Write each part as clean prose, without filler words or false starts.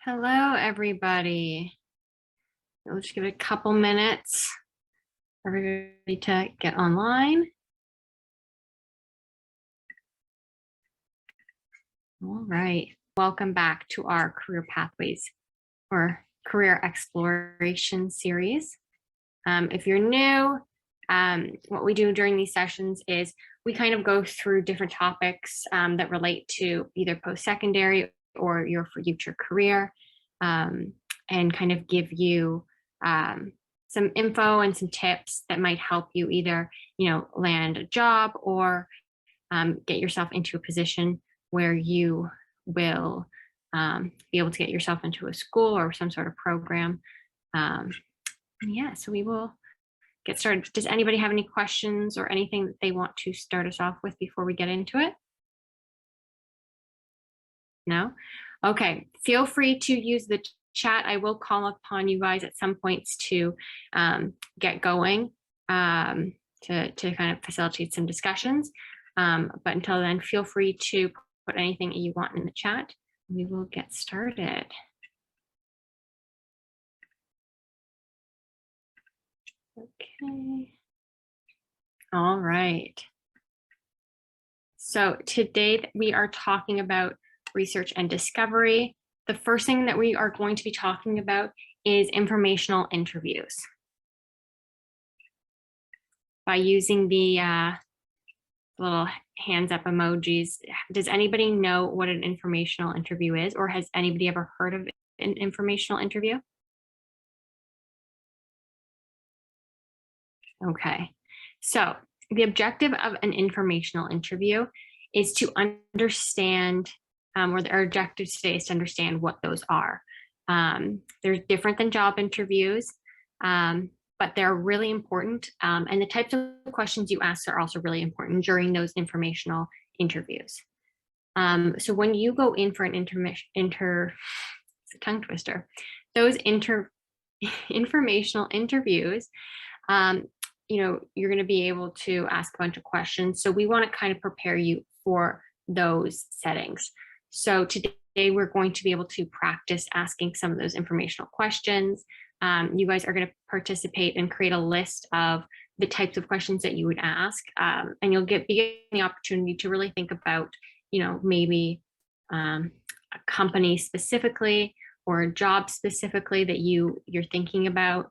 Hello, everybody. We'll just give it a couple minutes for everybody to get online. All right. Welcome back to our Career Pathways or Career Exploration series. If you're new, what we do during these sessions is we kind of go through different topics that relate to either post-secondary or your future career, and kind of give you some info and some tips that might help you either, land a job or get yourself into a position where you will be able to get yourself into a school or some sort of program. Yeah, so we will get started. Does anybody have any questions or anything that they want to start us off with before we get into it? No? Okay, feel free to use the chat. I will call upon you guys at some points to get going to kind of facilitate some discussions. But until then, feel free to put anything you want in the chat. We will get started. Okay. All right. So today we are talking about research and discovery. The first thing that we are going to be talking about is informational interviews. By using the little hands up emojis, does anybody know what an informational interview is, or has anybody ever heard of an informational interview? Okay, so the objective of an informational interview is to understand, or our objective today is to understand what those are. They're different than job interviews, but they're really important. And the types of questions you ask are also really important during those informational interviews. So when you go in for an it's a tongue twister, those informational interviews, you're going to be able to ask a bunch of questions. So we want to kind of prepare you for those settings. So today we're going to be able to practice asking some of those informational questions. You guys are going to participate and create a list of the types of questions that you would ask. And you'll be given the opportunity to really think about, maybe a company specifically or a job specifically that you're thinking about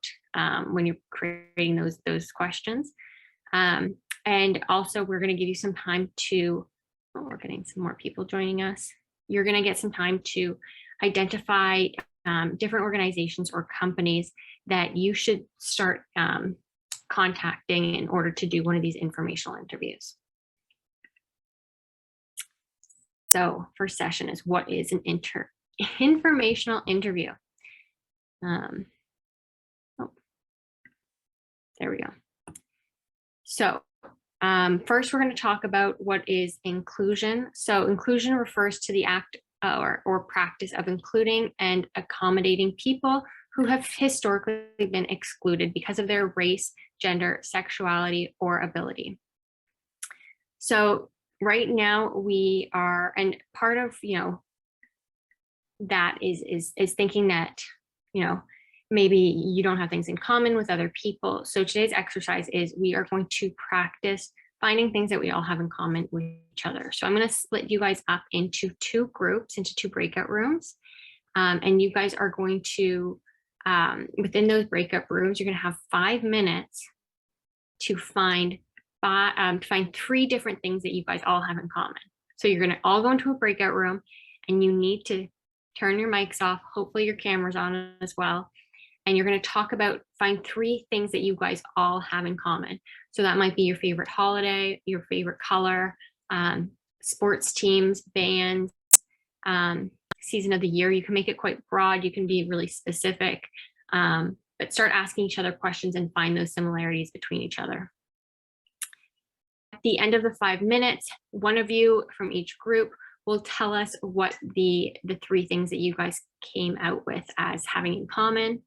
when you're creating those questions. And also we're going to give you some time to, we're getting some more people joining us. You're going to get some time to identify different organizations or companies that you should start contacting in order to do one of these informational interviews. So first session is, what is an informational interview? There we go. So first, we're going to talk about what is inclusion. So inclusion refers to the act or practice of including and accommodating people who have historically been excluded because of their race, gender, sexuality, or ability. So right now we are, and part of, that is thinking that, maybe you don't have things in common with other people. So today's exercise is we are going to practice finding things that we all have in common with each other. So I'm going to split you guys up into two groups, into two breakout rooms. And you guys are going to, within those breakout rooms, you're going to have 5 minutes to find 3 different things that you guys all have in common. So you're going to all go into a breakout room and you need to turn your mics off. Hopefully your camera's on as well. And you're going to find 3 things that you guys all have in common. So that might be your favorite holiday, your favorite color, sports teams, bands, season of the year. You can make it quite broad. You can be really specific, but start asking each other questions and find those similarities between each other. At the end of the 5 minutes, one of you from each group will tell us what the 3 things that you guys came out with as having in common.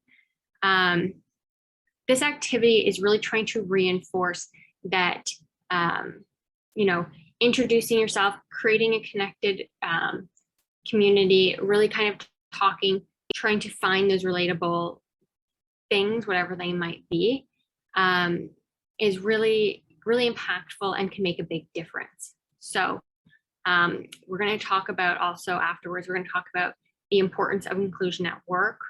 This activity is really trying to reinforce that you know, introducing yourself, creating a connected community, really kind of talking, trying to find those relatable things, whatever they might be, is really, really impactful and can make a big difference. So we're going to talk about also afterwards, we're going to talk about the importance of inclusion at work,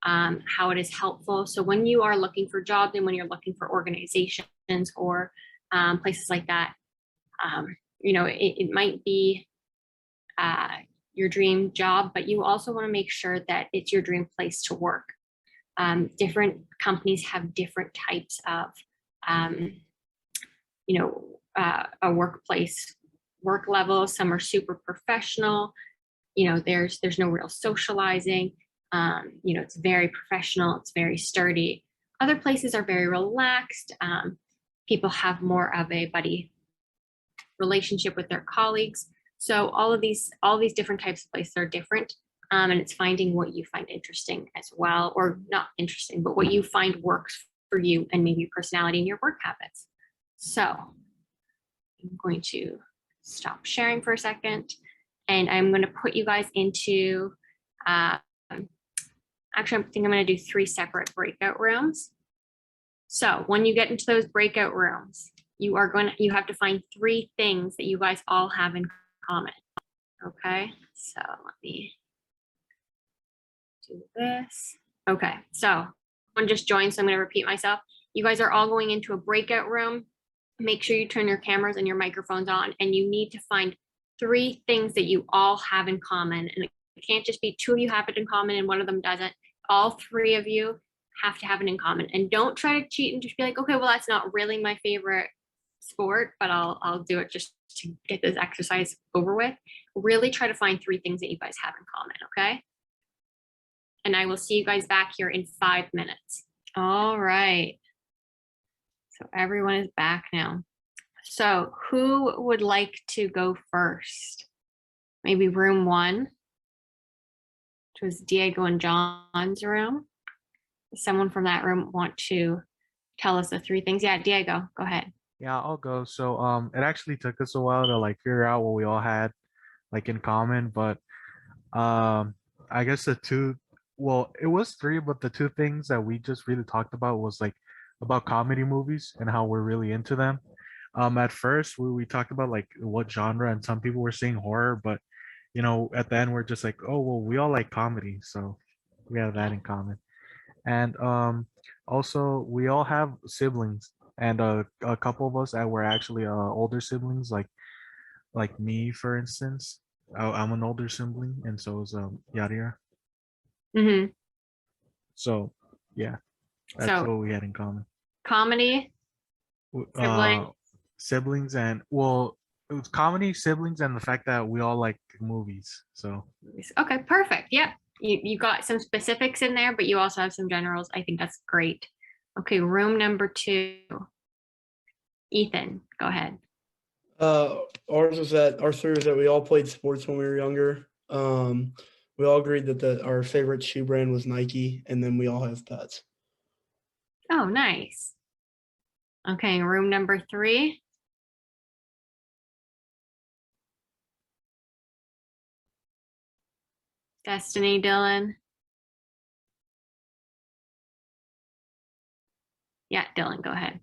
how it is helpful. So when you are looking for jobs and when you're looking for organizations or places like that, you know, it might be your dream job, but you also want to make sure that it's your dream place to work. Different companies have different types of, you know, a workplace work level. Some are super professional. You know, there's no real socializing. You know, it's very professional. It's very sturdy. Other places are very relaxed. People have more of a buddy relationship with their colleagues. So all these different types of places are different. And it's finding what you find interesting as well, or not interesting, but what you find works for you and maybe your personality and your work habits. So I'm going to stop sharing for a second, and I'm going to put you guys into, actually, I think I'm going to do 3 separate breakout rooms. So when you get into those breakout rooms, you have to find 3 things that you guys all have in common. Okay, so let me do this. Okay, so one just joined, so I'm going to repeat myself. You guys are all going into a breakout room. Make sure you turn your cameras and your microphones on, and you need to find 3 things that you all have in common. And it can't just be 2 of you have it in common and one of them doesn't. All 3 of you have to have it in common. And don't try to cheat and just be like, okay, well, that's not really my favorite sport, but I'll do it just to get this exercise over with. Really try to find 3 things that you guys have in common, okay? And I will see you guys back here in 5 minutes. All right. So everyone is back now. So who would like to go first? Maybe room 1, which was Diego and John's room. Does someone from that room want to tell us the 3 things? Yeah, Diego, go ahead. Yeah, I'll go. So it actually took us a while to like figure out what we all had like in common, but um I guess the 2, well, it was 3, but the 2 things that we just really talked about was like about comedy movies and how we're really into them. At first we talked about like what genre, and some people were saying horror, but you know, at the end we're just like, oh well, we all like comedy, so we have that in common. And also we all have siblings, and a couple of us that were actually older siblings, like me for instance. I'm an older sibling, and so is Yadir. Mm-hmm. So yeah, that's So what we had in common. comedy, Uh, sibling. siblings, and well, it was comedy, siblings, and the fact that we all like movies. So Okay, perfect. Yep. You got some specifics in there, but you also have some generals. I think that's great. Okay, room number 2. Ethan, go ahead. Ours was that our 3 was that we all played sports when we were younger. We all agreed that our favorite shoe brand was Nike, and then we all have pets. Oh, nice. Okay, room number 3. Destiny, Dylan. Yeah, Dylan, go ahead.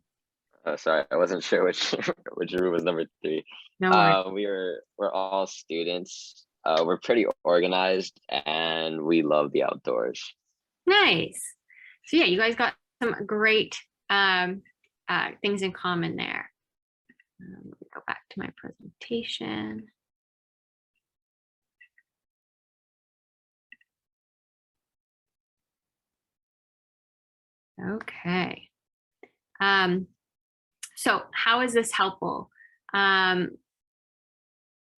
Sorry, I wasn't sure which which room was number 3. No worries. We're all students. We're pretty organized and we love the outdoors. Nice. So yeah, you guys got some great things in common there. Let me go back to my presentation. Okay. So how is this helpful?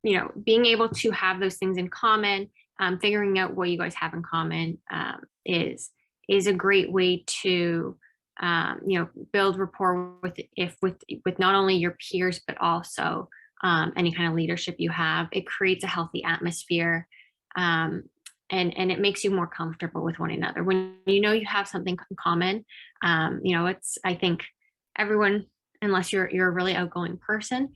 You know, being able to have those things in common, figuring out what you guys have in common is a great way to you know, build rapport with not only your peers but also any kind of leadership you have. It creates a healthy atmosphere, and it makes you more comfortable with one another when you know you have something in common. You know, I think everyone unless you're a really outgoing person,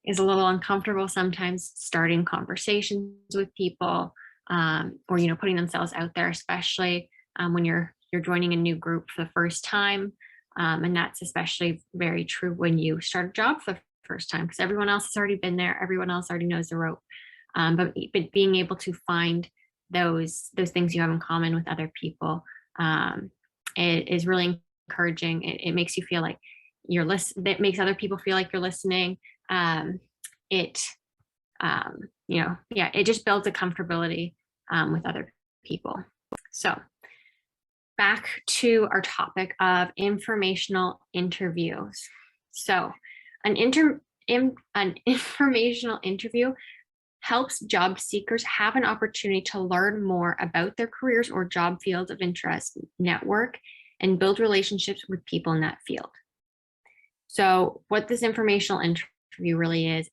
is a little uncomfortable sometimes starting conversations with people, or putting themselves out there, especially when you're joining a new group for the first time. And that's especially very true when you start a job for the first time, because everyone else has already been there, everyone else already knows the rope. But being able to find those things you have in common with other people is really encouraging. It makes you feel like you're listening. It makes other people feel like you're listening. It just builds a comfortability with other people. So back to our topic of informational interviews. So an informational interview helps job seekers have an opportunity to learn more about their careers or job fields of interest, network, and build relationships with people in that field. So what this informational interview really is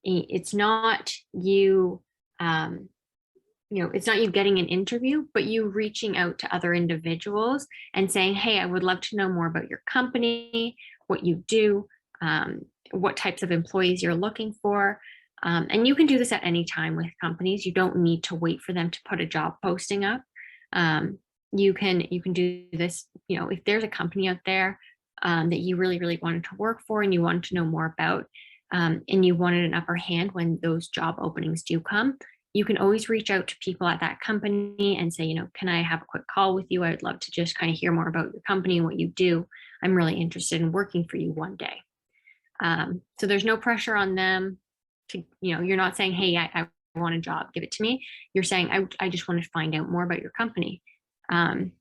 it's not you, it's not you getting an interview, but you reaching out to other individuals and saying, hey, I would love to know more about your company, what you do, what types of employees you're looking for. And you can do this at any time with companies. You don't need to wait for them to put a job posting up. You can do this, if there's a company out there that you really, really wanted to work for and you wanted to know more about, and you wanted an upper hand when those job openings do come, you can always reach out to people at that company and say, can I have a quick call with you? I would love to just kind of hear more about your company and what you do. I'm really interested in working for you one day. So there's no pressure on them to, you're not saying, hey, I want a job, give it to me. You're saying, I just want to find out more about your company. And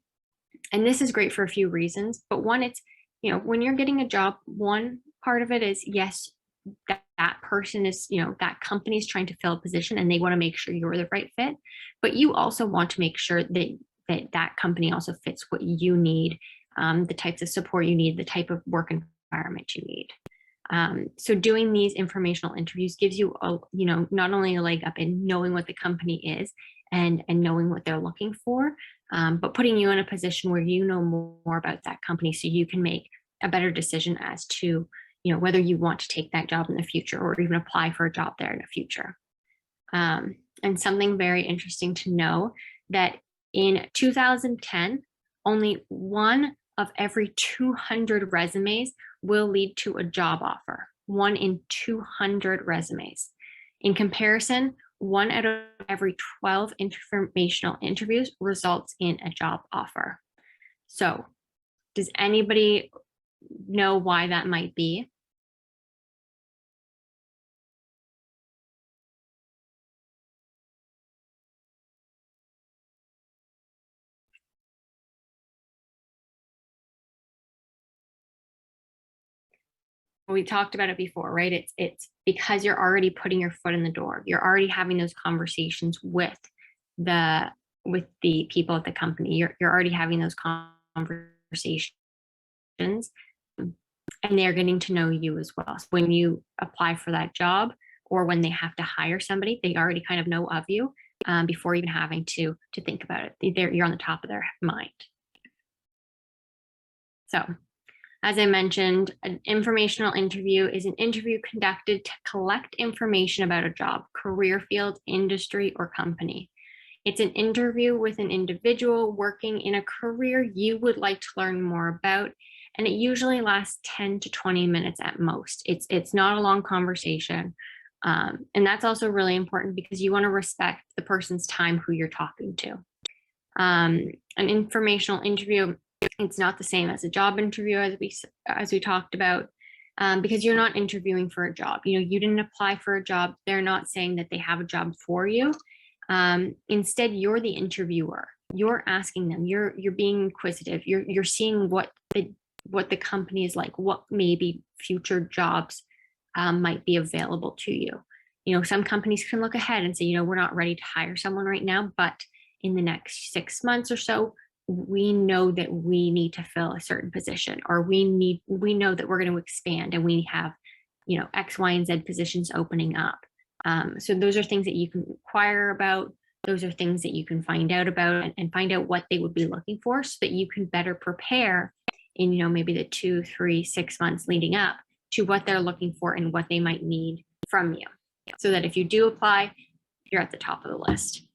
this is great for a few reasons, but one, it's, when you're getting a job, one part of it is, yes, that person is, that company is trying to fill a position and they want to make sure you're the right fit, but you also want to make sure that company also fits what you need, the types of support you need, the type of work environment you need. So doing these informational interviews gives you, not only a leg up in knowing what the company is and knowing what they're looking for, but putting you in a position where you know more about that company so you can make a better decision as to, whether you want to take that job in the future or even apply for a job there in the future. And something very interesting to know that in 2010, only 1 of every 200 resumes will lead to a job offer. 1 in 200 resumes. In comparison, 1 out of every 12 informational interviews results in a job offer. So, does anybody know why that might be? We talked about it before, right? It's because you're already putting your foot in the door. You're already having those conversations with the people at the company. You're already having those conversations, and they're getting to know you as well. So when you apply for that job or when they have to hire somebody, they already kind of know of you before even having to think about it. You're on the top of their mind. So, as I mentioned, an informational interview is an interview conducted to collect information about a job, career field, industry, or company. It's an interview with an individual working in a career you would like to learn more about, and it usually lasts 10 to 20 minutes at most. It's not a long conversation, and that's also really important because you want to respect the person's time who you're talking to. An informational interview, it's not the same as a job interview as we talked about, because you're not interviewing for a job. You didn't apply for a job. They're not saying that they have a job for you. Instead, you're the interviewer. You're asking them. You're being inquisitive. You're seeing what the company is like, what maybe future jobs might be available to you. Some companies can look ahead and say, we're not ready to hire someone right now, but in the next 6 months or so, we know that we need to fill a certain position, or we know that we're going to expand and we have, X, Y, and Z positions opening up. So those are things that you can inquire about. Those are things that you can find out about and find out what they would be looking for so that you can better prepare in, maybe the 2, 3, 6 months leading up to what they're looking for and what they might need from you, so that if you do apply, you're at the top of the list.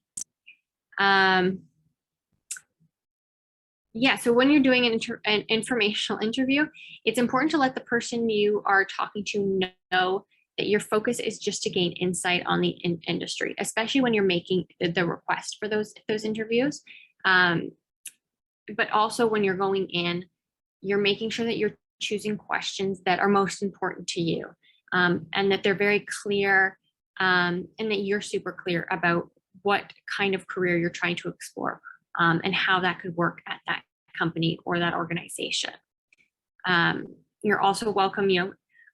Yeah, so when you're doing an informational interview, it's important to let the person you are talking to know that your focus is just to gain insight on the industry, especially when you're making the request for those interviews. But also when you're going in, you're making sure that you're choosing questions that are most important to you, and that they're very clear, and that you're super clear about what kind of career you're trying to explore, and how that could work at that company or that organization. You're also welcome,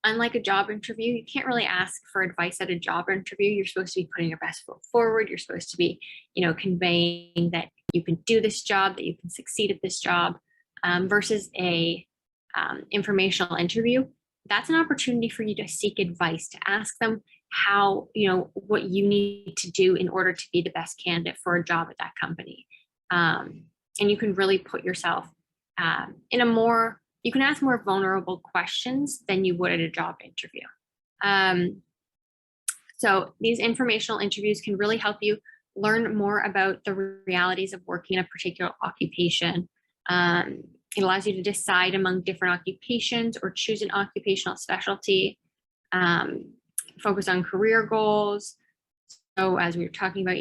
unlike a job interview, you can't really ask for advice at a job interview. You're supposed to be putting your best foot forward. You're supposed to be, conveying that you can do this job, that you can succeed at this job, versus a informational interview. That's an opportunity for you to seek advice, to ask them how, what you need to do in order to be the best candidate for a job at that company. And you can really put yourself in a more, you can ask more vulnerable questions than you would at a job interview. So these informational interviews can really help you learn more about the realities of working in a particular occupation. It allows you to decide among different occupations or choose an occupational specialty, focus on career goals. So as we were talking about,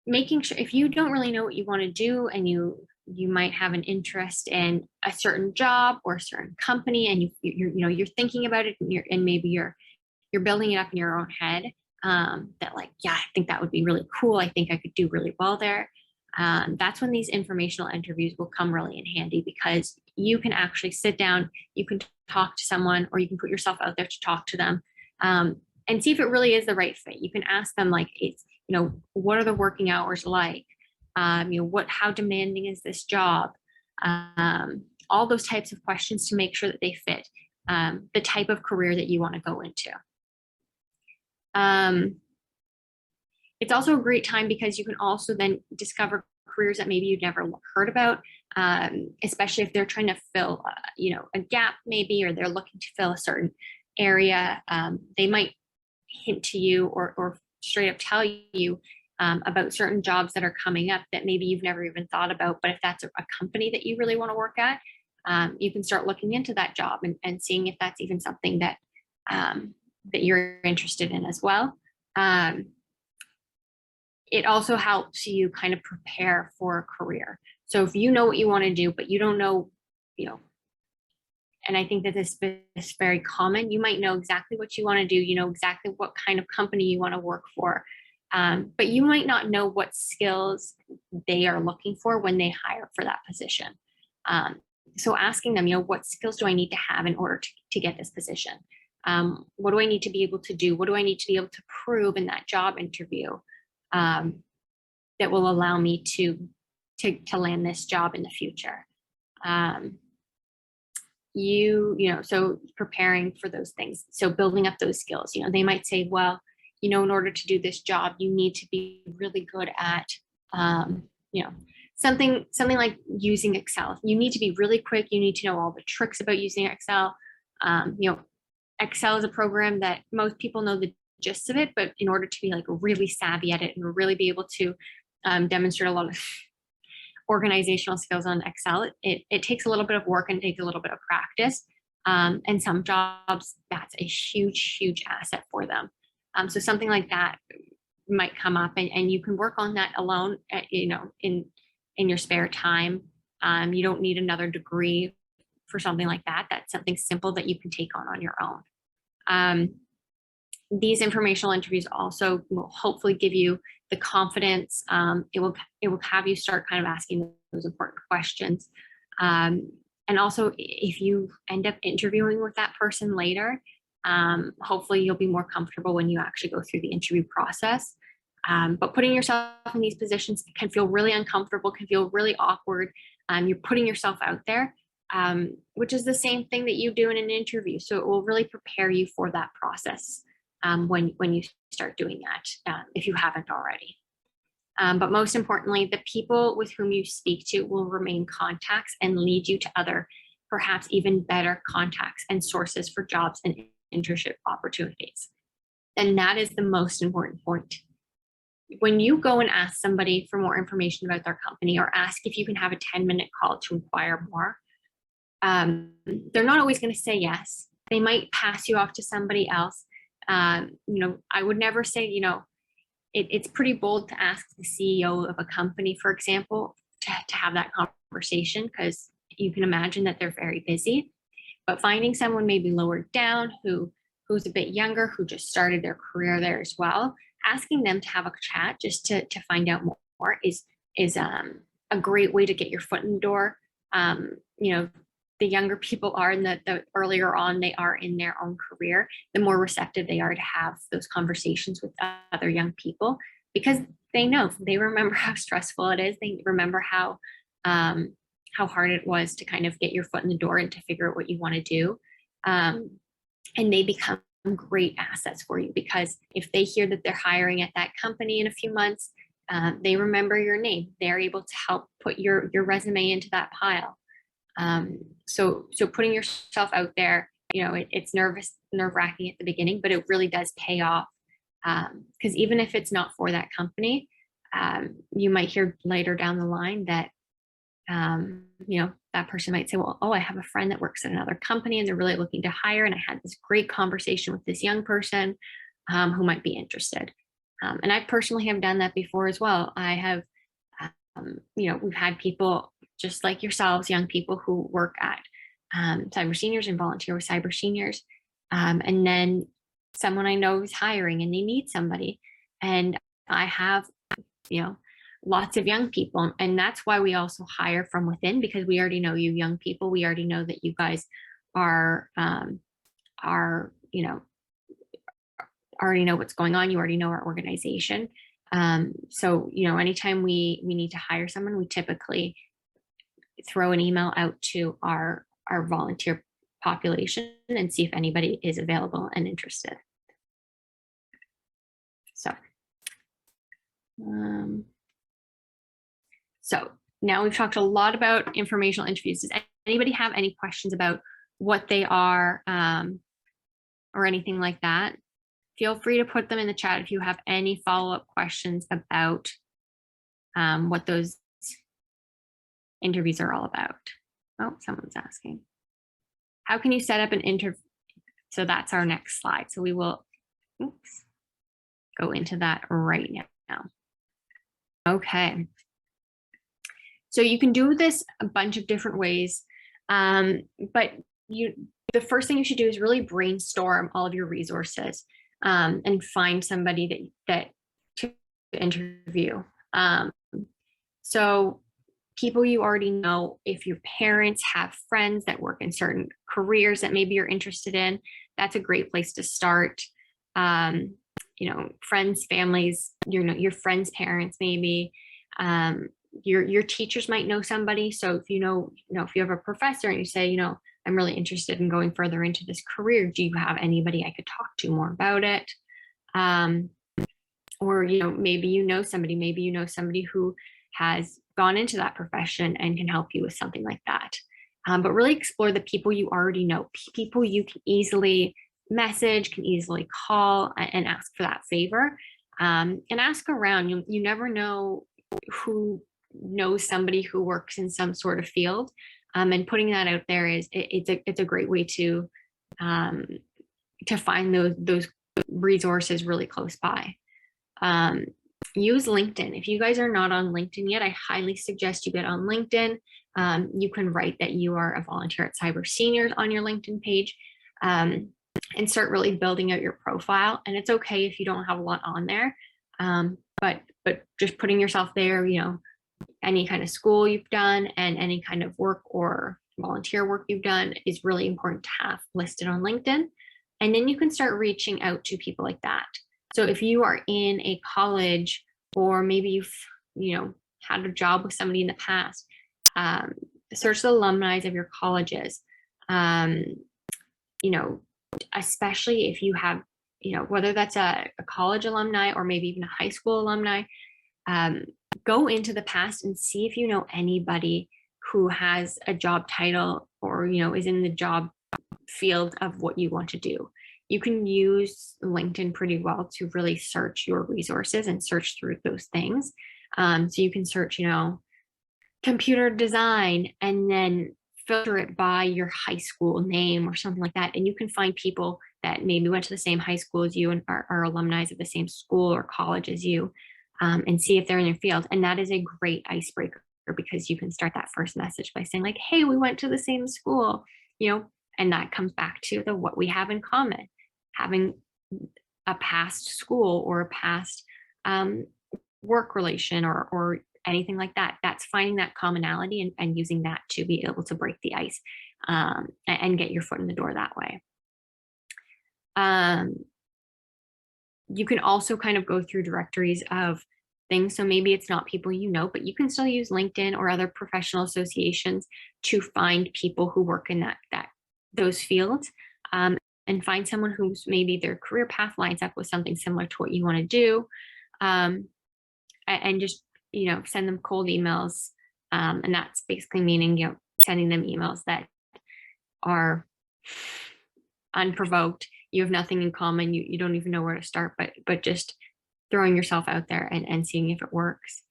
making sure, if you don't really know what you want to do, and you might have an interest in a certain job or a certain company, and you're thinking about it, and maybe you're building it up in your own head, that like, yeah, I think that would be really cool. I think I could do really well there. That's when these informational interviews will come really in handy, because you can actually sit down, you can talk to someone, or you can put yourself out there to talk to them, and see if it really is the right fit. You can ask them, like, what are the working hours like? How demanding is this job? All those types of questions to make sure that they fit the type of career that you want to go into. It's also a great time because you can also then discover careers that maybe you've never heard about, especially if they're trying to fill, a gap maybe, or they're looking to fill a certain area. They might hint to you or straight up tell you about certain jobs that are coming up that maybe you've never even thought about. But if that's a company that you really want to work at, you can start looking into that job and seeing if that's even something that that you're interested in as well. It also helps you kind of prepare for a career. So if you know what you want to do, but you don't know, and I think that this is very common, you might know exactly what you want to do, exactly what kind of company you want to work for, but you might not know what skills they are looking for when they hire for that position. So asking them, what skills do I need to have in order to get this position? What do I need to be able to do? What do I need to be able to prove in that job interview that will allow me to land this job in the future? So preparing for those things. So building up those skills, they might say, well, in order to do this job, you need to be really good at, something like using Excel. You need to be really quick. You need to know all the tricks about using Excel. Excel is a program that most people know the gist of it, but in order to be like really savvy at it and really be able to demonstrate a lot of organizational skills on Excel, it takes a little bit of work and takes a little bit of practice. And some jobs, that's a huge asset for them. So something like that might come up, and you can work on that alone, in your spare time. You don't need another degree for something like that. That's something simple that you can take on your own. These informational interviews also will hopefully give you the confidence. It will have you start kind of asking those important questions. And also, if you end up interviewing with that person later, hopefully you'll be more comfortable when you actually go through the interview process. But putting yourself in these positions can feel really uncomfortable, can feel really awkward. You're putting yourself out there, which is the same thing that you do in an interview. So it will really prepare you for that process when you start doing that, if you haven't already. But most importantly, the people with whom you speak to will remain contacts and lead you to other perhaps even better contacts and sources for jobs and internship opportunities. And that is the most important point. When you go and ask somebody for more information about their company, or ask if you can have a 10-minute call to inquire more, they're not always going to say yes. They might pass you off to somebody else. I would never say, it's pretty bold to ask the CEO of a company, for example, to have that conversation, because you can imagine that they're very busy. But finding someone maybe lower down who's a bit younger, who just started their career there as well, asking them to have a chat just to find out more is a great way to get your foot in the door. The younger people are, and the earlier on they are in their own career, the more receptive they are to have those conversations with other young people, because they remember how stressful it is. They remember how hard it was to kind of get your foot in the door and to figure out what you want to do. And they become great assets for you, because if they hear that they're hiring at that company in a few months, they remember your name. They're able to help put your resume into that pile. So putting yourself out there, it's nerve-wracking at the beginning, but it really does pay off. Because even if it's not for that company, you might hear later down the line that, that person might say, well, I have a friend that works at another company and they're really looking to hire. And I had this great conversation with this young person who might be interested. And I personally have done that before as well. I have, we've had people just like yourselves, young people who work at Cyber Seniors and volunteer with Cyber Seniors. And then someone I know is hiring and they need somebody. And I have, lots of young people. And that's why we also hire from within, because we already know you young people. We already know that you guys are already know what's going on. You already know our organization. So, anytime we need to hire someone, we typically throw an email out to our volunteer population and see if anybody is available and interested. So now we've talked a lot about informational interviews. Does anybody have any questions about what they are or anything like that? Feel free to put them in the chat if you have any follow-up questions about what those interviews are all about. Oh, someone's asking. How can you set up an interview? So that's our next slide. So we will go into that right now. Okay. So you can do this a bunch of different ways, but the first thing you should do is really brainstorm all of your resources and find somebody that to interview. So people you already know, if your parents have friends that work in certain careers that maybe you're interested in, that's a great place to start. Friends, families, your friends' parents, maybe. Your teachers might know somebody. So if if you have a professor and you say, I'm really interested in going further into this career, do you have anybody I could talk to more about it? Or maybe somebody who has gone into that profession and can help you with something like that. But really explore the people you already know, people you can easily message, can easily call and ask for that favor, and ask around. You never know who knows somebody who works in some sort of field, and putting that out there it's a great way to find those resources really close by. Use LinkedIn. If you guys are not on LinkedIn yet, I highly suggest you get on LinkedIn. You can write that you are a volunteer at Cyber Seniors on your LinkedIn page, and start really building out your profile. And it's okay if you don't have a lot on there, but just putting yourself there, any kind of school you've done and any kind of work or volunteer work you've done is really important to have listed on LinkedIn. And then you can start reaching out to people like that. So if you are in a college, or maybe you've had a job with somebody in the past, search the alumni of your colleges. Especially if you have, whether that's a college alumni or maybe even a high school alumni, go into the past and see if you know anybody who has a job title or, is in the job field of what you want to do. You can use LinkedIn pretty well to really search your resources and search through those things. So you can search, computer design and then filter it by your high school name or something like that. And you can find people that maybe went to the same high school as you and are alumni of the same school or college as you, and see if they're in your field. And that is a great icebreaker because you can start that first message by saying like, hey, we went to the same school, and that comes back to the what we have in common, having a past school or a past work relation or anything like that. That's finding that commonality and using that to be able to break the ice and get your foot in the door that way. You can also kind of go through directories of things. So maybe it's not people but you can still use LinkedIn or other professional associations to find people who work in those fields, and find someone who's maybe their career path lines up with something similar to what you want to do, and just send them cold emails, and that's basically meaning sending them emails that are unprovoked. You have nothing in common. You don't even know where to start, but just throwing yourself out there and seeing if it works.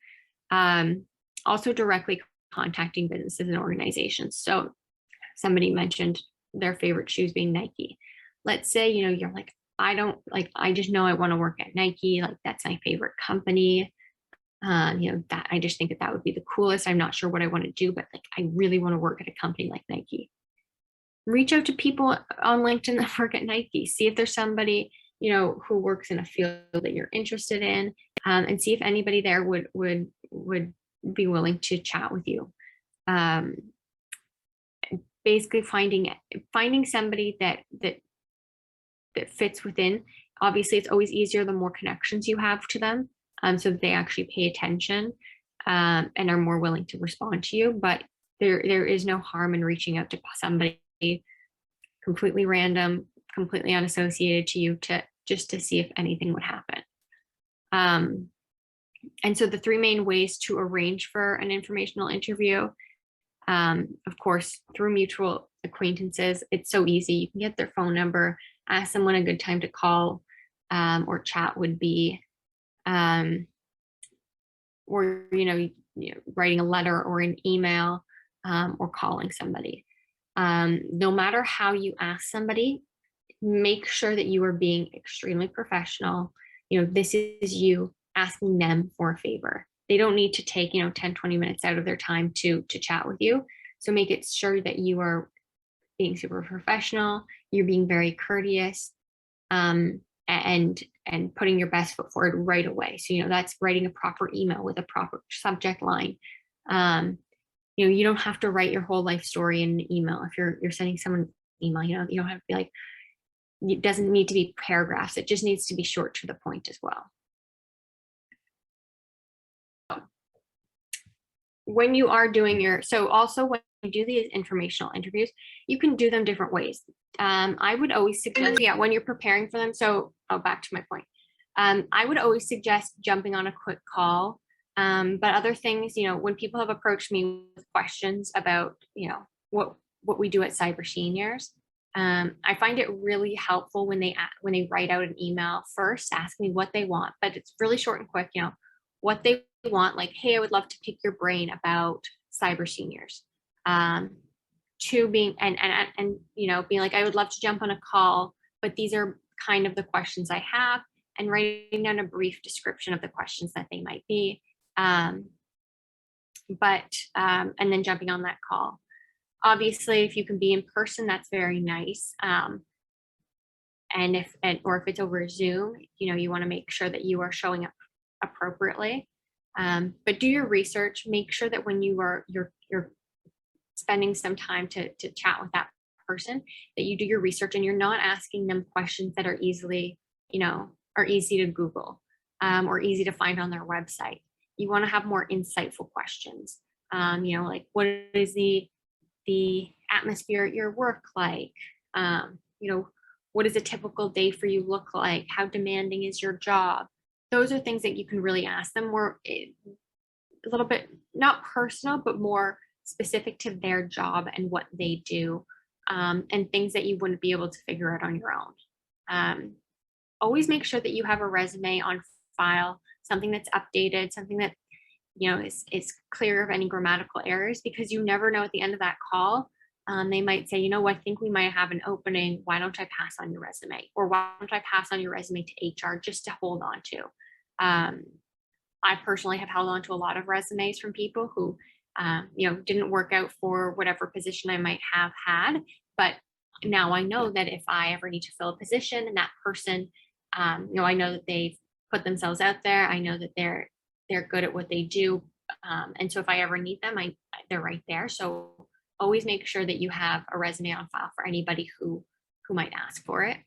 Also directly contacting businesses and organizations. So somebody mentioned their favorite shoes being Nike. Let's say, you're like, I just know I want to work at Nike. Like that's my favorite company. That I just think that would be the coolest. I'm not sure what I want to do, but like, I really want to work at a company like Nike. Reach out to people on LinkedIn that work at Nike. See if there's somebody, who works in a field that you're interested in, and see if anybody there would be willing to chat with you. Basically finding somebody that fits within. Obviously, it's always easier the more connections you have to them, so that they actually pay attention and are more willing to respond to you. But there is no harm in reaching out to somebody completely random, completely unassociated to you, just to see if anything would happen. And so the three main ways to arrange for an informational interview, of course, through mutual acquaintances. It's so easy. You can get their phone number, ask them when a good time to call or chat would be, or writing a letter or an email, or calling somebody. No matter how you ask somebody, make sure that you are being extremely professional. This is you asking them for a favor. They don't need to take 10-20 minutes out of their time to chat with you. So make it sure that you are being super professional, you're being very courteous, and putting your best foot forward right away. So that's writing a proper email with a proper subject line. You don't have to write your whole life story in an email. If you're sending someone an email, you don't have to be like, it doesn't need to be paragraphs. It just needs to be short to the point as well. When you are doing so also when you do these informational interviews, you can do them different ways. I would always suggest, when you're preparing for them. So back to my point. I would always suggest jumping on a quick call. But other things, when people have approached me with questions about, what we do at Cyber Seniors, I find it really helpful when they write out an email first, ask me what they want, but it's really short and quick, what they want, like, hey, I would love to pick your brain about Cyber Seniors. To being, and being like, I would love to jump on a call, but these are kind of the questions I have, and writing down a brief description of the questions that they might be. And then jumping on that call. Obviously, if you can be in person, that's very nice. And if it's over Zoom, you want to make sure that you are showing up appropriately. But do your research. Make sure that when you're spending some time to chat with that person, that you do your research and you're not asking them questions that are easy to Google, or easy to find on their website. You want to have more insightful questions. Like, what is the atmosphere at your work like? What does a typical day for you look like? How demanding is your job? Those are things that you can really ask them more, a little bit, not personal, but more specific to their job and what they do, and things that you wouldn't be able to figure out on your own. Always make sure that you have a resume on file, something that's updated, something that is clear of any grammatical errors, because you never know at the end of that call. They might say, I think we might have an opening. Why don't I pass on your resume? Or why don't I pass on your resume to HR just to hold on to? I personally have held on to a lot of resumes from people who, didn't work out for whatever position I might have had. But now I know that if I ever need to fill a position and that person, I know that they've put themselves out there. I know that they're good at what they do. And so if I ever need them, they're right there. So always make sure that you have a resume on file for anybody who might ask for it.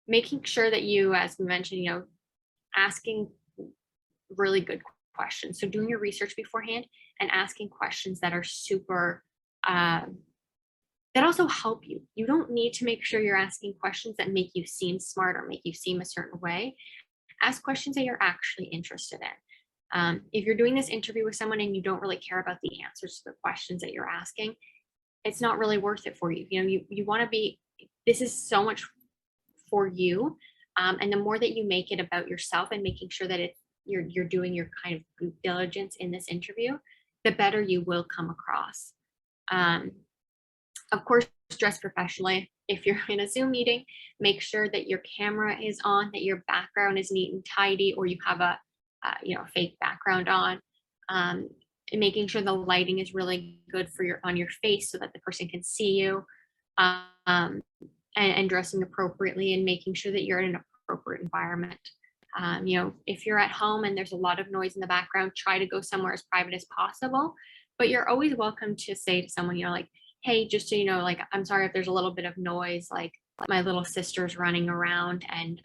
Making sure that you, as we mentioned, asking really good questions. So doing your research beforehand and asking questions that are super, that also help you. You don't need to make sure you're asking questions that make you seem smart or make you seem a certain way. Ask questions that you're actually interested in. If you're doing this interview with someone and you don't really care about the answers to the questions that you're asking, it's not really worth it for you. You want to be, this is so much for you. And the more that you make it about yourself and making sure that you're doing your kind of due diligence in this interview, the better you will come across. Of course, dress professionally. If you're in a Zoom meeting, make sure that your camera is on, that your background is neat and tidy, or you have a fake background on. And making sure the lighting is really good on your face so that the person can see you, and dressing appropriately and making sure that you're in an appropriate environment. If you're at home and there's a lot of noise in the background, try to go somewhere as private as possible. But you're always welcome to say to someone, like, hey, just so you know, like, I'm sorry if there's a little bit of noise, like my little sister's running around, and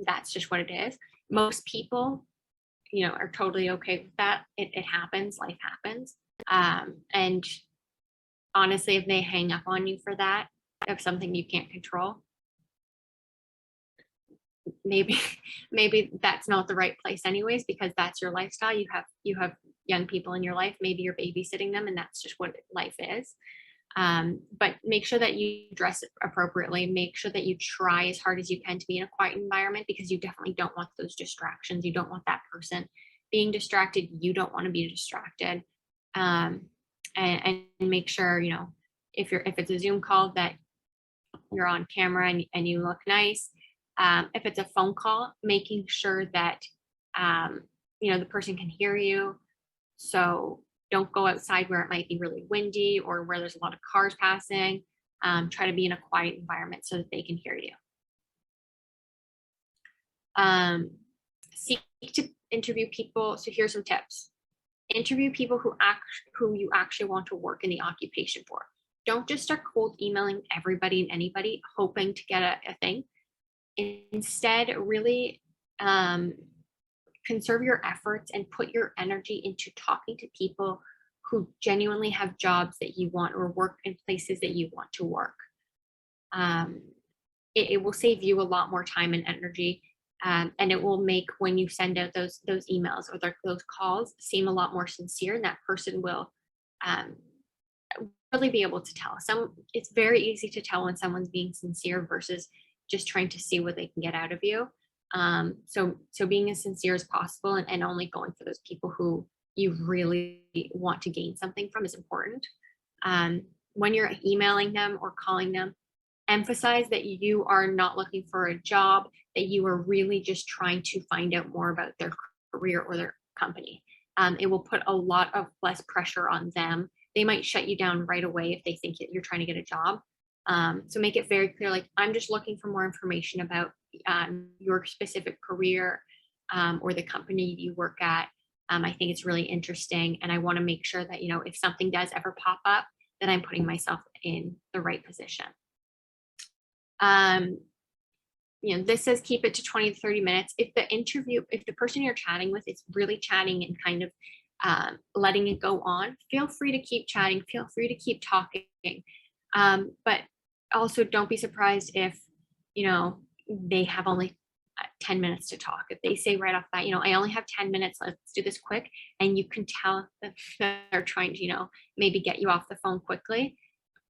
that's just what it is. Most people, are totally okay with that. It happens, life happens. And honestly, if they hang up on you for that, of something you can't control, maybe that's not the right place anyways, because that's your lifestyle. You have young people in your life, maybe you're babysitting them, and that's just what life is. But make sure that you dress appropriately. Make sure that you try as hard as you can to be in a quiet environment, because you definitely don't want those distractions. You don't want that person being distracted. You don't want to be distracted. And make sure, if it's a Zoom call, that you're on camera and you look nice. If it's a phone call, making sure that the person can hear you. So don't go outside where it might be really windy or where there's a lot of cars passing. Try to be in a quiet environment so that they can hear you. Seek to interview people. So here's some tips. Interview people who you actually want to work in the occupation for. Don't just start cold emailing everybody and anybody hoping to get a thing. Instead, really conserve your efforts and put your energy into talking to people who genuinely have jobs that you want or work in places that you want to work. It will save you a lot more time and energy, and it will make, when you send out those emails or those calls, seem a lot more sincere, and that person will really be able to tell. It's very easy to tell when someone's being sincere versus just trying to see what they can get out of you. So being as sincere as possible and only going for those people who you really want to gain something from is important. When you're emailing them or calling them, emphasize that you are not looking for a job, that you are really just trying to find out more about their career or their company. It will put a lot of less pressure on them. They might shut you down right away if they think that you're trying to get a job. So make it very clear, like, I'm just looking for more information about your specific career or the company you work at. I think it's really interesting, and I want to make sure that, if something does ever pop up, that I'm putting myself in the right position. This says keep it to 20 to 30 minutes. If the person you're chatting with is really chatting and kind of letting it go on, feel free to keep chatting, feel free to keep talking. But also don't be surprised if, they have only 10 minutes to talk. If they say right off that, I only have 10 minutes, let's do this quick. And you can tell that they're trying to, maybe get you off the phone quickly.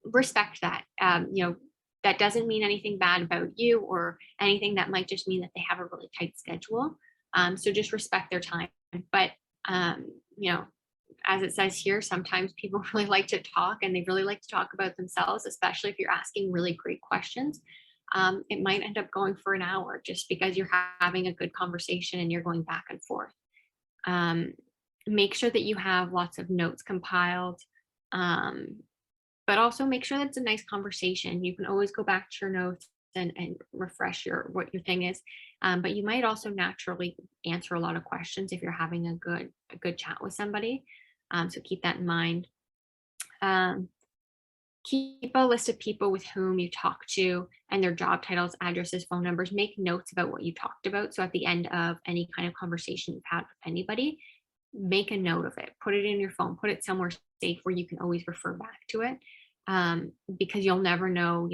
Respect that. That doesn't mean anything bad about you or anything. That might just mean that they have a really tight schedule. So just respect their time. But, as it says here, sometimes people really like to talk and they really like to talk about themselves, especially if you're asking really great questions. It might end up going for an hour just because you're having a good conversation and you're going back and forth. Make sure that you have lots of notes compiled, but also make sure that it's a nice conversation. You can always go back to your notes and refresh what your thing is. But you might also naturally answer a lot of questions if you're having a good chat with somebody. So keep that in mind. Keep a list of people with whom you talk to and their job titles, addresses, phone numbers. Make notes about what you talked about. So at the end of any kind of conversation you've had with anybody, make a note of it. Put it in your phone. Put it somewhere safe where you can always refer back to it, because you'll never know.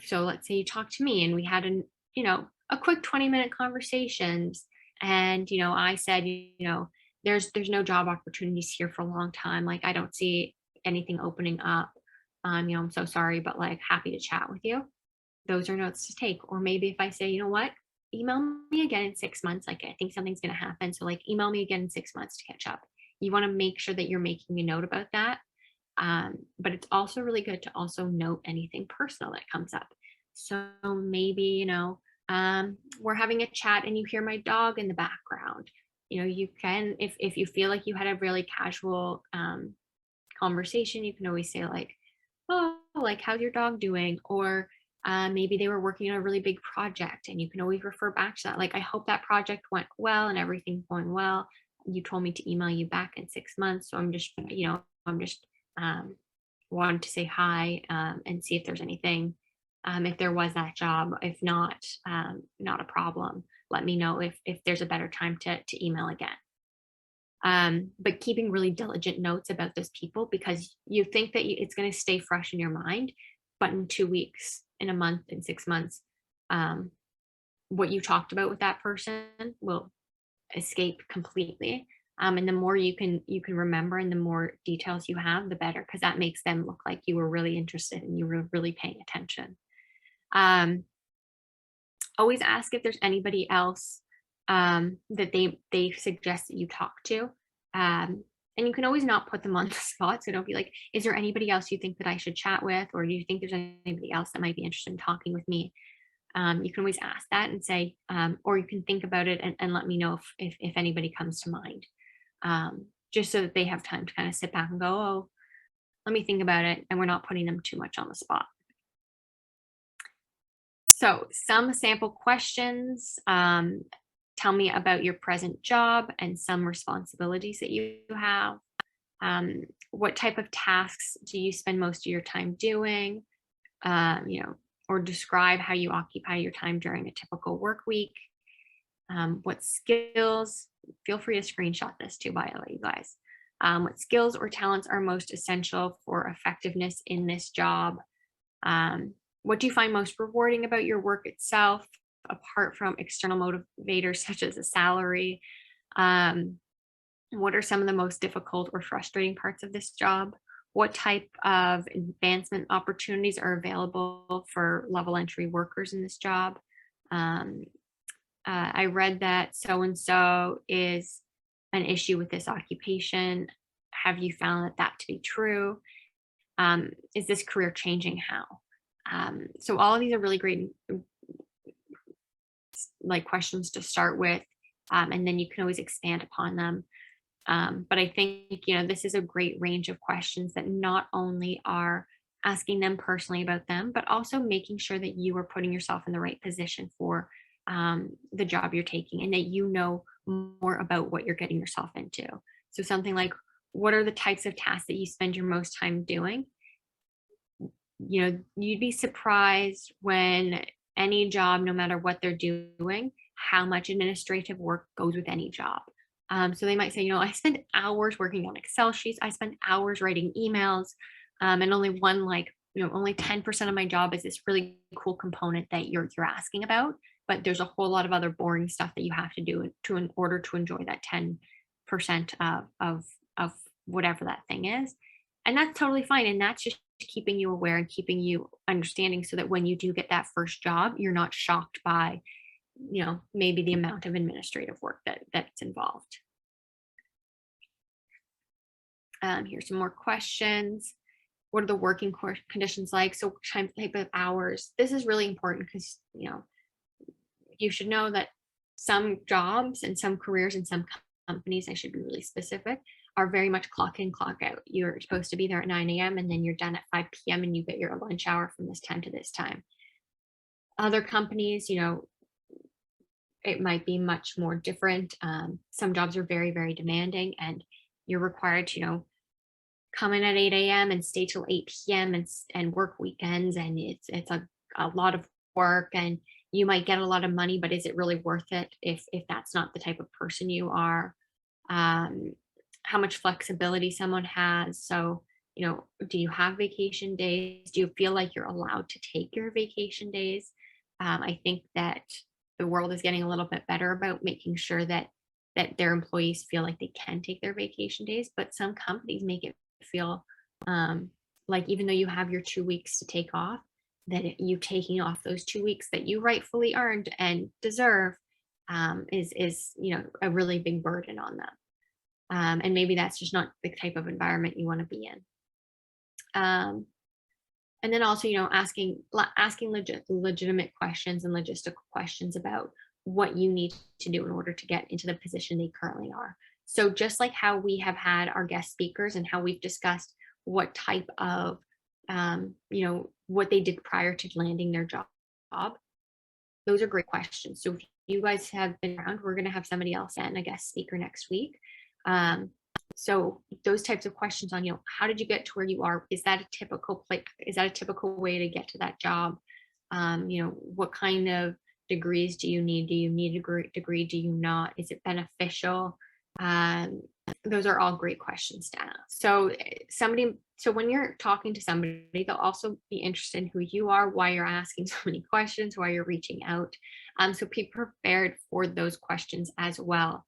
So let's say you talk to me and we had a quick 20-minute conversations, and I said, there's no job opportunities here for a long time. Like, I don't see anything opening up. I'm so sorry, but like, happy to chat with you. Those are notes to take. Or maybe if I say, you know what, email me again in 6 months. Like, I think something's going to happen. So like, email me again in 6 months to catch up. You want to make sure that you're making a note about that. But it's also really good to also note anything personal that comes up. So maybe, we're having a chat and you hear my dog in the background. You can, if you feel like you had a really casual conversation, you can always say like, oh, like, how's your dog doing? Or maybe they were working on a really big project, and you can always refer back to that. Like, I hope that project went well and everything's going well. You told me to email you back in 6 months. So I'm just wanted to say hi and see if there's anything, if there was that job. If not, not a problem. Let me know if there's a better time to email again. But keeping really diligent notes about those people, because you think that it's going to stay fresh in your mind, but in 2 weeks, in a month, in 6 months, what you talked about with that person will escape completely. And the more you can remember and the more details you have, the better, because that makes them look like you were really interested and you were really paying attention. Always ask if there's anybody else that they suggest that you talk to. And you can always not put them on the spot. So don't be like, is there anybody else you think that I should chat with? Or do you think there's anybody else that might be interested in talking with me? You can always ask that and say, or you can think about it and let me know if anybody comes to mind. Just so that they have time to kind of sit back and go, oh, let me think about it. And we're not putting them too much on the spot. So some sample questions. Tell me about your present job and some responsibilities that you have. What type of tasks do you spend most of your time doing? Or describe how you occupy your time during a typical work week. What skills, feel free to screenshot this too, by the way, you guys. What skills or talents are most essential for effectiveness in this job? What do you find most rewarding about your work itself, apart from external motivators such as a salary? What are some of the most difficult or frustrating parts of this job? What type of advancement opportunities are available for level entry workers in this job? I read that so-and-so is an issue with this occupation. Have you found that to be true? Is this career changing? How? So all of these are really great like questions to start with, and then you can always expand upon them. But I think, this is a great range of questions that not only are asking them personally about them, but also making sure that you are putting yourself in the right position for the job you're taking, and that you know more about what you're getting yourself into. So something like, what are the types of tasks that you spend your most time doing? You'd be surprised when any job, no matter what they're doing, how much administrative work goes with any job. So they might say, I spend hours working on Excel sheets. I spend hours writing emails, and only only 10% of my job is this really cool component that you're asking about. but there's a whole lot of other boring stuff that you have to do in order to enjoy that 10% of whatever that thing is. And that's totally fine. And that's just keeping you aware and keeping you understanding so that when you do get that first job, you're not shocked by, maybe the amount of administrative work that's involved. Here's some more questions. What are the working conditions like? So type of hours. This is really important because, you should know that some jobs and some careers and some companies, I should be really specific, are very much clock in, clock out. You're supposed to be there at 9 a.m. and then you're done at 5 p.m. and you get your lunch hour from this time to this time. Other companies, it might be much more different. Some jobs are very, very demanding and you're required to, come in at 8 a.m. and stay till 8 p.m. and work weekends. And it's a lot of work and you might get a lot of money, but is it really worth it if that's not the type of person you are? How much flexibility someone has. So, do you have vacation days? Do you feel like you're allowed to take your vacation days? I think that the world is getting a little bit better about making sure that their employees feel like they can take their vacation days, but some companies make it feel like even though you have your 2 weeks to take off, that you taking off those 2 weeks that you rightfully earned and deserve is a really big burden on them. And maybe that's just not the type of environment you want to be in. And then also, asking legitimate questions and logistical questions about what you need to do in order to get into the position they currently are. So just like how we have had our guest speakers and how we've discussed what type of, what they did prior to landing their job, those are great questions. So if you guys have been around, we're going to have somebody else and a guest speaker next week. So those types of questions on, how did you get to where you are? Is that a typical place? Is that a typical way to get to that job? What kind of degrees do you need? Do you need a degree? Do you not? Is it beneficial? Those are all great questions to ask. So when you're talking to somebody, they'll also be interested in who you are, why you're asking so many questions, why you're reaching out. So be prepared for those questions as well.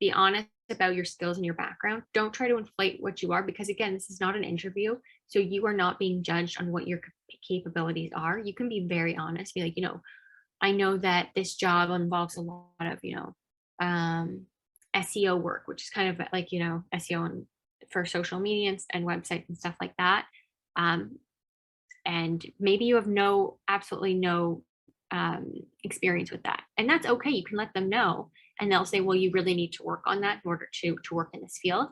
Be honest about your skills and your background. Don't try to inflate what you are, because again, this is not an interview. So you are not being judged on what your capabilities are. You can be very honest, be like, I know that this job involves a lot of, SEO work, which is kind of like, SEO for social media and websites and stuff like that. And maybe you have absolutely no experience with that. And that's okay. You can let them know. And they'll say, well, you really need to work on that in order to work in this field.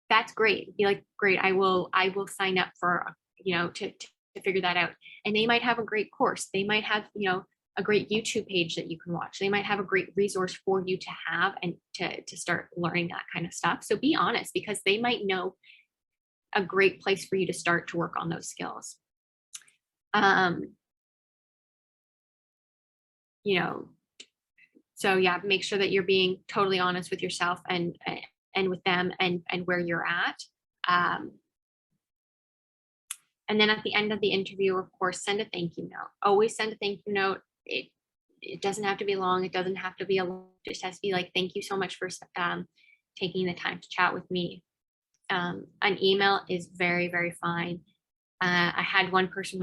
That's great. Be like, great, I will sign up for, to figure that out. And they might have a great course. They might have, a great YouTube page that you can watch. They might have a great resource for you to have and to start learning that kind of stuff. So be honest, because they might know a great place for you to start to work on those skills. So yeah, make sure that you're being totally honest with yourself and with them and where you're at. And then at the end of the interview, of course, send a thank you note. Always send a thank you note. It doesn't have to be long. It doesn't have to be it just has to be like, thank you so much for taking the time to chat with me. An email is very, very fine. I had one person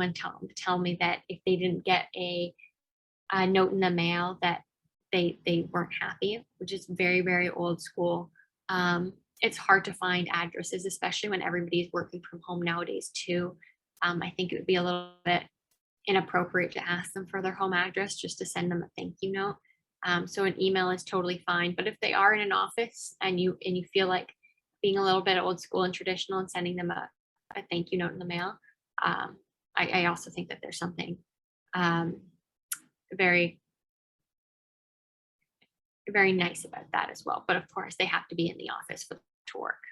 tell me that if they didn't get a note in the mail that they weren't happy, which is very, very old school. It's hard to find addresses, especially when everybody's working from home nowadays too. I think it would be a little bit inappropriate to ask them for their home address, just to send them a thank you note. So an email is totally fine. But if they are in an office and you feel like being a little bit old school and traditional and sending them a thank you note in the mail, I also think that there's something very, very nice about that as well. But of course, they have to be in the office to work.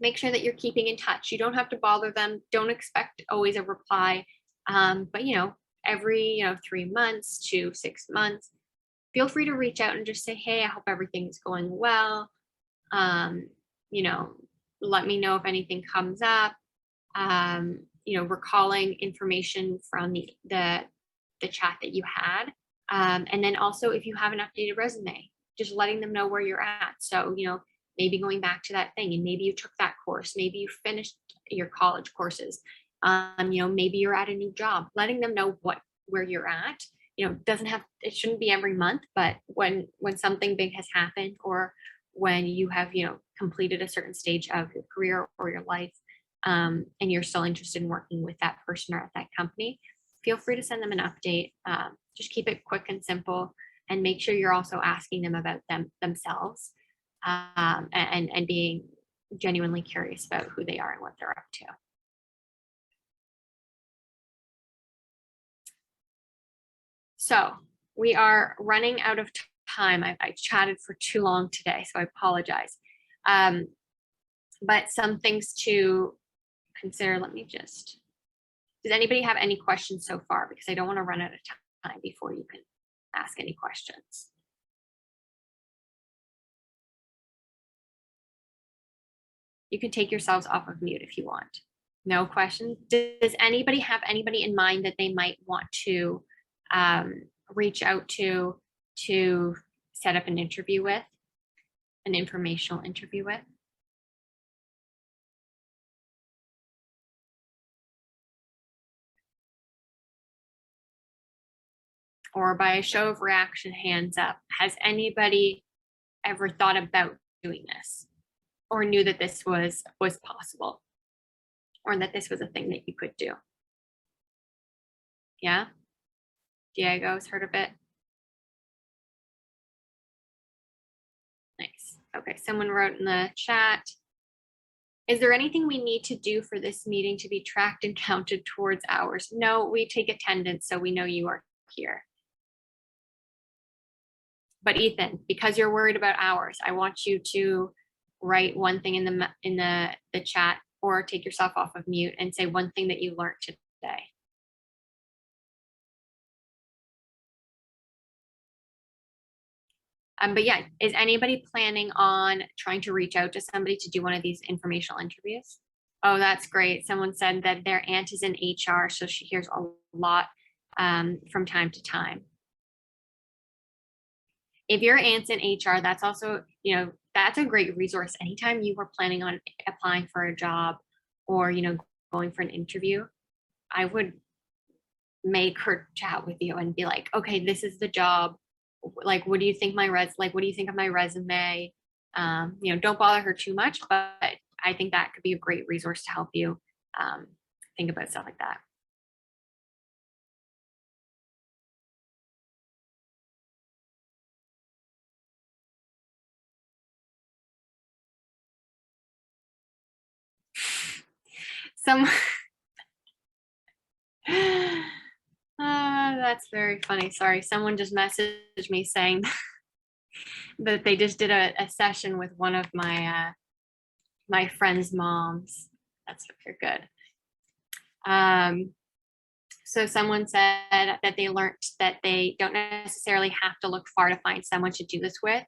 Make sure that you're keeping in touch. You don't have to bother them. Don't expect always a reply. But every 3 months to 6 months, feel free to reach out and just say, hey, I hope everything's going well. Let me know if anything comes up. recalling information from the chat that you had. And then also if you have an updated resume, just letting them know where you're at. So, maybe going back to that thing, and maybe you took that course, maybe you finished your college courses, maybe you're at a new job, letting them know where you're at. It shouldn't be every month, but when something big has happened, or when you have, completed a certain stage of your career or your life, and you're still interested in working with that person or at that company, feel free to send them an update. Just keep it quick and simple, and make sure you're also asking them about themselves, and being genuinely curious about who they are and what they're up to. So we are running out of time. I chatted for too long today, so I apologize. But some things to consider. Does anybody have any questions so far? Because I don't want to run out of time before you can ask any questions. You can take yourselves off of mute if you want. No questions. Does anybody have anybody in mind that they might want to reach out to set up an interview with, an informational interview with? Or by a show of reaction, hands up, has anybody ever thought about doing this, or knew that this was possible, or that this was a thing that you could do? Yeah? Diego's heard of it? Nice. Okay, someone wrote in the chat, is there anything we need to do for this meeting to be tracked and counted towards hours? No, we take attendance, so we know you are here. But Ethan, because you're worried about hours, I want you to write one thing in the chat, or take yourself off of mute and say one thing that you learned today. But yeah, is anybody planning on trying to reach out to somebody to do one of these informational interviews? Oh, that's great. Someone said that their aunt is in HR, so she hears a lot from time to time. If your aunt's in HR, that's also, that's a great resource. Anytime you were planning on applying for a job, or, going for an interview, I would make her chat with you and be like, okay, this is the job. Like, what do you think what do you think of my resume? Don't bother her too much, but I think that could be a great resource to help you think about stuff like that. That's very funny. Sorry, someone just messaged me saying that they just did a session with one of my my friend's moms. That's very good. So someone said that they learned that they don't necessarily have to look far to find someone to do this with.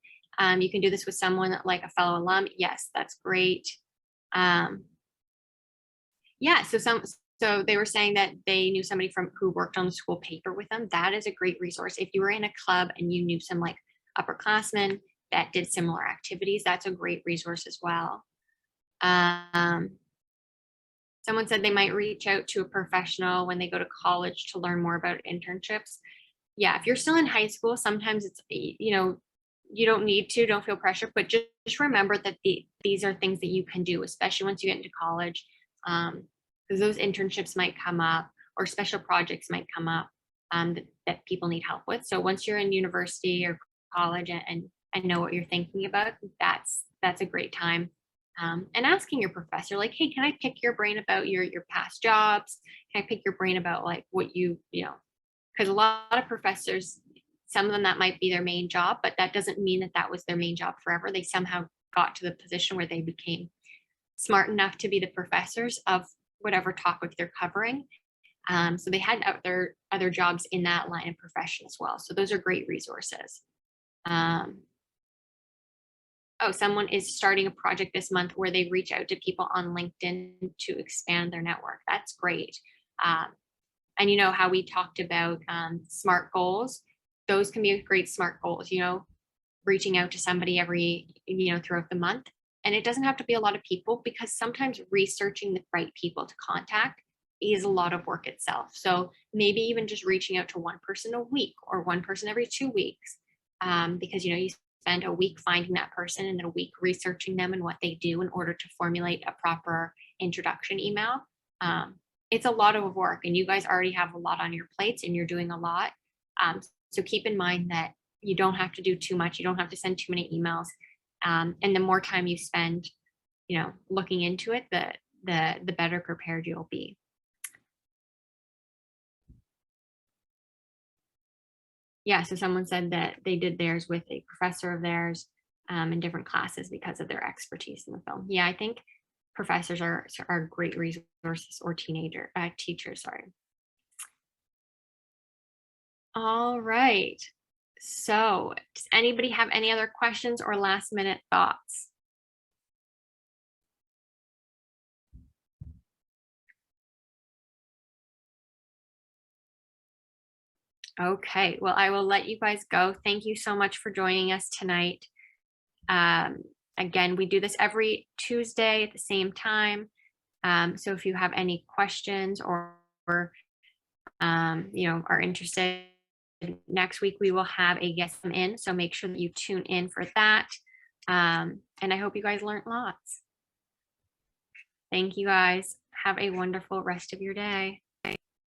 You can do this with someone like a fellow alum. Yes, that's great. Yeah, so they were saying that they knew somebody who worked on the school paper with them. That is a great resource. If you were in a club and you knew some like upperclassmen that did similar activities, that's a great resource as well. Someone said they might reach out to a professional when they go to college to learn more about internships. Yeah, if you're still in high school, sometimes it's, you don't need to, don't feel pressure, but just remember that these are things that you can do, especially once you get into college. Because those internships might come up, or special projects might come up that people need help with. So once you're in university or college and know what you're thinking about, that's a great time. And asking your professor, like, hey, can I pick your brain about your past jobs? Can I pick your brain about like what because a lot of professors, some of them that might be their main job, but that doesn't mean that was their main job forever. They somehow got to the position where they became smart enough to be the professors of whatever topic they're covering. So they had other jobs in that line of profession as well. So those are great resources. oh, someone is starting a project this month where they reach out to people on LinkedIn to expand their network. That's great. And you know how we talked about SMART goals, those can be great SMART goals, you know, reaching out to somebody every, you know, throughout the month. And it doesn't have to be a lot of people, because sometimes researching the right people to contact is a lot of work itself. So maybe even just reaching out to one person a week or one person every 2 weeks, because, you know, you spend a week finding that person and then a week researching them and what they do in order to formulate a proper introduction email. It's a lot of work, and you guys already have a lot on your plates and you're doing a lot. So keep in mind that you don't have to do too much. You don't have to send too many emails. And the more time you spend, you know, looking into it, the better prepared you'll be. Yeah, so someone said that they did theirs with a professor of theirs in different classes because of their expertise in the film. Yeah, I think professors are great resources, or teachers, sorry. All right. So does anybody have any other questions or last minute thoughts? Okay, well, I will let you guys go. Thank you so much for joining us tonight. Again, we do this every Tuesday at the same time. So if you have any questions or you know, are interested, next week we will have a guest come in. So make sure that you tune in for that. And I hope you guys learned lots. Thank you guys. Have a wonderful rest of your day.